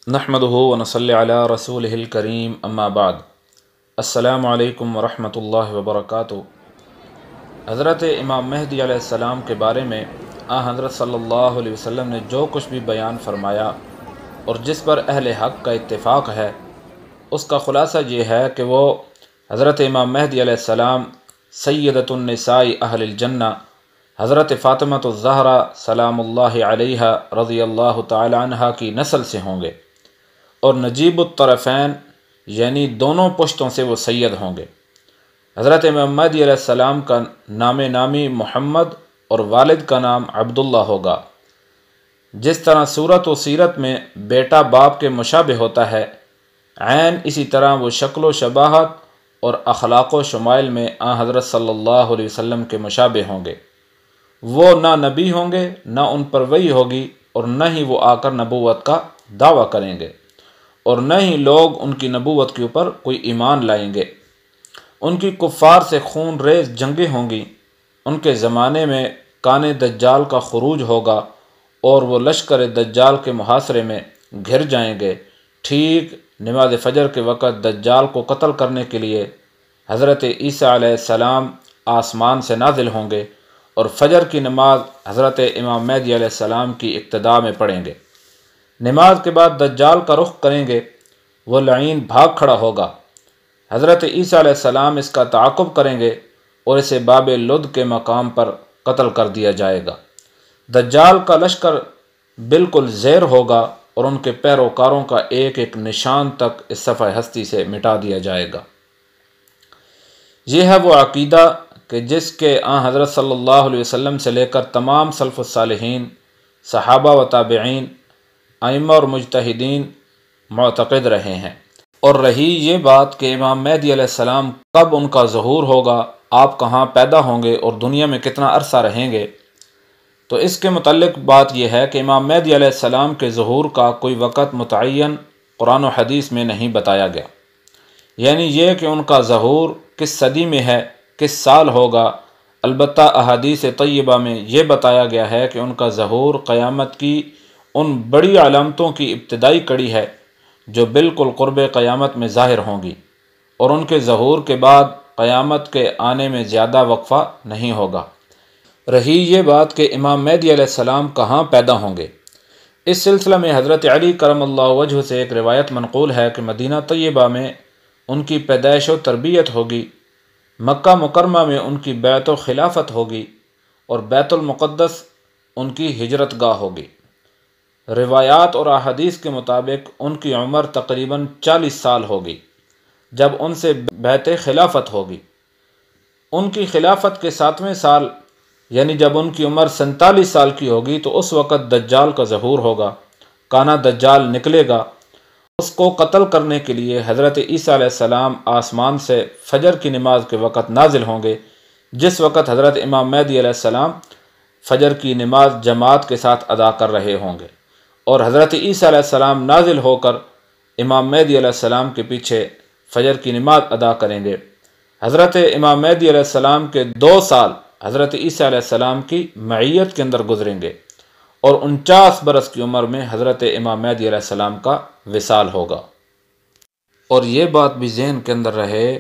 نحمدہ ونصلی علی رسولہ الکریم اما بعد السلام علیکم ورحمۃ اللہ وبرکاتہ۔ حضرت امام مہدی علیہ السلام کے بارے میں حضرت صلی اللہ علیہ وسلم نے جو کچھ بھی بیان فرمایا اور جس پر اہل حق کا اتفاق ہے، اس کا خلاصہ یہ ہے کہ وہ حضرت امام مہدی علیہ السلام سیدۃ النساء اہل الجنہ حضرت فاطمۃ الزہرا سلام اللہ علیہا رضی اللہ تعالی عنہا کی نسل سے ہوں گے، اور نجیب الطرفین یعنی دونوں پشتوں سے وہ سید ہوں گے۔ حضرت امام مہدی علیہ السلام کا نام نامی محمد اور والد کا نام عبداللہ ہوگا۔ جس طرح صورت و سیرت میں بیٹا باپ کے مشابہ ہوتا ہے، عین اسی طرح وہ شکل و شباہت اور اخلاق و شمائل میں حضرت صلی اللہ علیہ وسلم کے مشابہ ہوں گے۔ وہ نہ نبی ہوں گے، نہ ان پر وحی ہوگی، اور نہ ہی وہ آ کر نبوت کا دعویٰ کریں گے، اور نہ ہی لوگ ان کی نبوت کے اوپر کوئی ایمان لائیں گے۔ ان کی کفار سے خون ریز جنگیں ہوں گی۔ ان کے زمانے میں کان دجال کا خروج ہوگا اور وہ لشکر دجال کے محاصرے میں گھر جائیں گے۔ ٹھیک نماز فجر کے وقت دجال کو قتل کرنے کے لیے حضرت عیسیٰ علیہ السلام آسمان سے نازل ہوں گے اور فجر کی نماز حضرت امام مہدی علیہ السلام کی اقتداء میں پڑھیں گے۔ نماز کے بعد دجال کا رخ کریں گے، وہ لعین بھاگ کھڑا ہوگا۔ حضرت عیسیٰ علیہ السلام اس کا تعاقب کریں گے اور اسے باب لد کے مقام پر قتل کر دیا جائے گا۔ دجال کا لشکر بالکل زیر ہوگا اور ان کے پیروکاروں کا ایک ایک نشان تک اس صفحہ ہستی سے مٹا دیا جائے گا۔ یہ ہے وہ عقیدہ کہ جس کے حضرت صلی اللہ علیہ وسلم سے لے کر تمام سلف الصالحین، صحابہ و تابعین، ائمہ اور مجتہدین معتقد رہے ہیں۔ اور رہی یہ بات کہ امام مہدی علیہ السلام کب ان کا ظہور ہوگا، آپ کہاں پیدا ہوں گے اور دنیا میں کتنا عرصہ رہیں گے، تو اس کے متعلق بات یہ ہے کہ امام مہدی علیہ السلام کے ظہور کا کوئی وقت متعین قرآن و حدیث میں نہیں بتایا گیا۔ یعنی یہ کہ ان کا ظہور کس صدی میں ہے، کس سال ہوگا۔ البتہ احادیث طیبہ میں یہ بتایا گیا ہے کہ ان کا ظہور قیامت کی ان بڑی علامتوں کی ابتدائی کڑی ہے جو بالکل قرب قیامت میں ظاہر ہوں گی، اور ان کے ظہور کے بعد قیامت کے آنے میں زیادہ وقفہ نہیں ہوگا۔ رہی یہ بات کہ امام مہدی علیہ السلام کہاں پیدا ہوں گے، اس سلسلہ میں حضرت علی کرم اللہ وجہ سے ایک روایت منقول ہے کہ مدینہ طیبہ میں ان کی پیدائش و تربیت ہوگی، مکہ مکرمہ میں ان کی بیعت و خلافت ہوگی، اور بیت المقدس ان کی ہجرت گاہ ہوگی۔ روایات اور احادیث کے مطابق ان کی عمر تقریباً 40 سال ہوگی جب ان سے بیعت خلافت ہوگی۔ ان کی خلافت کے 7ویں سال یعنی جب ان کی عمر 47 سال کی ہوگی تو اس وقت دجال کا ظہور ہوگا، کانا دجال نکلے گا۔ اس کو قتل کرنے کے لیے حضرت عیسیٰ علیہ السلام آسمان سے فجر کی نماز کے وقت نازل ہوں گے، جس وقت حضرت امام مہدی علیہ السلام فجر کی نماز جماعت کے ساتھ ادا کر رہے ہوں گے، اور حضرت عیسیٰ علیہ السلام نازل ہو کر امام مہدی علیہ السلام کے پیچھے فجر کی نماز ادا کریں گے۔ حضرت امام مہدی علیہ السلام کے 2 سال حضرت عیسیٰ علیہ السلام کی معیت کے اندر گزریں گے، اور 49 برس کی عمر میں حضرت امام مہدی علیہ السلام کا وصال ہوگا۔ اور یہ بات بھی ذہن کے اندر رہے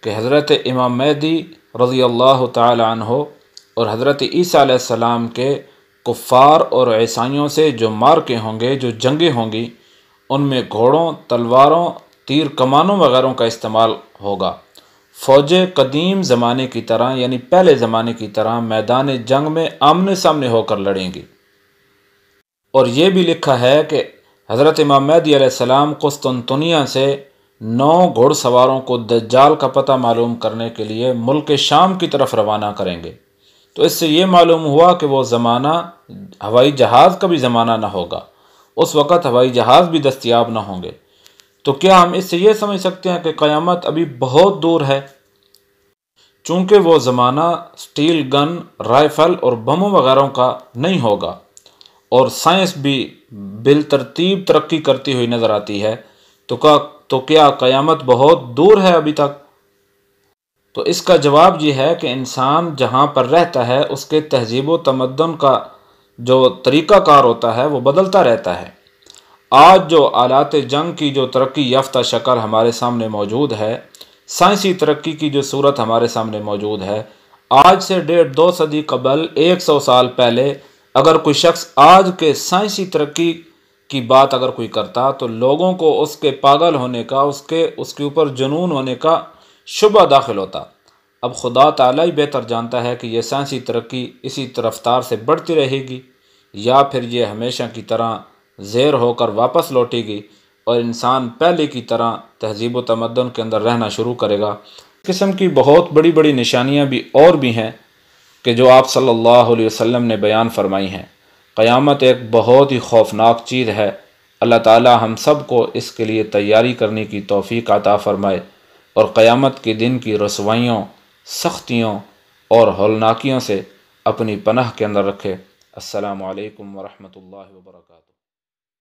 کہ حضرت امام مہدی رضی اللہ تعالی عنہ اور حضرت عیسیٰ علیہ السلام کے کفار اور عیسائیوں سے جو مارکے ہوں گے، جو جنگیں ہوں گی، ان میں گھوڑوں، تلواروں، تیر کمانوں وغیرہ کا استعمال ہوگا۔ فوجیں قدیم زمانے کی طرح یعنی پہلے زمانے کی طرح میدان جنگ میں آمنے سامنے ہو کر لڑیں گی۔ اور یہ بھی لکھا ہے کہ حضرت امام مہدی علیہ السلام قسطنطنیہ سے 9 گھڑ سواروں کو دجال کا پتہ معلوم کرنے کے لیے ملک شام کی طرف روانہ کریں گے۔ تو اس سے یہ معلوم ہوا کہ وہ زمانہ ہوائی جہاز کا بھی زمانہ نہ ہوگا، اس وقت ہوائی جہاز بھی دستیاب نہ ہوں گے۔ تو کیا ہم اس سے یہ سمجھ سکتے ہیں کہ قیامت ابھی بہت دور ہے؟ چونکہ وہ زمانہ سٹیل گن، رائفل اور بموں وغیرہ کا نہیں ہوگا، اور سائنس بھی بالترتیب ترقی کرتی ہوئی نظر آتی ہے، تو کیا قیامت بہت دور ہے ابھی تک؟ تو اس کا جواب یہ ہے کہ انسان جہاں پر رہتا ہے اس کے تہذیب و تمدن کا جو طریقہ کار ہوتا ہے وہ بدلتا رہتا ہے۔ آج جو آلات جنگ کی جو ترقی یافتہ شکل ہمارے سامنے موجود ہے، سائنسی ترقی کی جو صورت ہمارے سامنے موجود ہے، آج سے 1.5-2 صدی قبل 100 سال پہلے اگر کوئی شخص آج کے سائنسی ترقی کی بات اگر کوئی کرتا تو لوگوں کو اس کے پاگل ہونے کا، اس کے اوپر جنون ہونے کا شبہ داخل ہوتا۔ اب خدا تعالیٰ ہی بہتر جانتا ہے کہ یہ سائنسی ترقی اسی رفتار سے بڑھتی رہے گی یا پھر یہ ہمیشہ کی طرح زیر ہو کر واپس لوٹے گی اور انسان پہلے کی طرح تہذیب و تمدن کے اندر رہنا شروع کرے گا۔ اس قسم کی بہت بڑی بڑی نشانیاں بھی ہیں کہ جو آپ صلی اللہ علیہ وسلم نے بیان فرمائی ہیں۔ قیامت ایک بہت ہی خوفناک چیز ہے۔ اللہ تعالی ہم سب کو اس کے لیے تیاری کرنے کی توفیق عطا فرمائے اور قیامت کے دن کی رسوائیوں، سختیوں اور ہولناکیوں سے اپنی پناہ کے اندر رکھے۔ السلام علیکم ورحمۃ اللہ وبرکاتہ۔